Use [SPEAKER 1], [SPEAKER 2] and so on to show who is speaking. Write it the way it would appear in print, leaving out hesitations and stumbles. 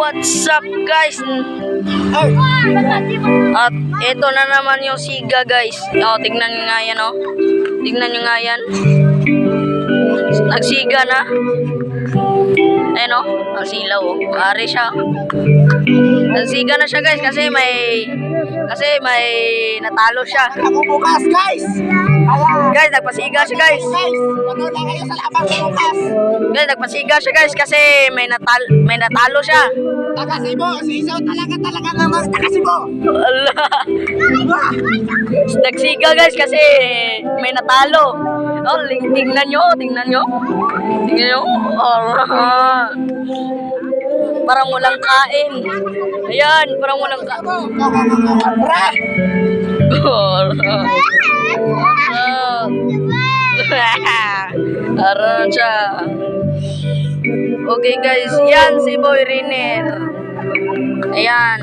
[SPEAKER 1] what's up guys? At ito na naman yung siga guys. Tignan nyo nga yan Tignan nyo nga yan. Nagsiga na. Ayun ang silaw Ari siya. Nagsiga na siya guys kasi may natalo siya.
[SPEAKER 2] Bukas guys.
[SPEAKER 1] Guys, nagpasiga siya guys.
[SPEAKER 2] Manood na kayo sa labang bukas.
[SPEAKER 1] Guys, nagpasiga siya guys kasi may natalo siya.
[SPEAKER 2] Takasibo, si Isaw talaga naman takasibo.
[SPEAKER 1] Allah. Nagsiga guys kasi may natalo. Tingnan nyo. Parang walang kain. Ayan, parang walang kain. Aran siya. Okay guys, yan si Boy Riner. Ayan.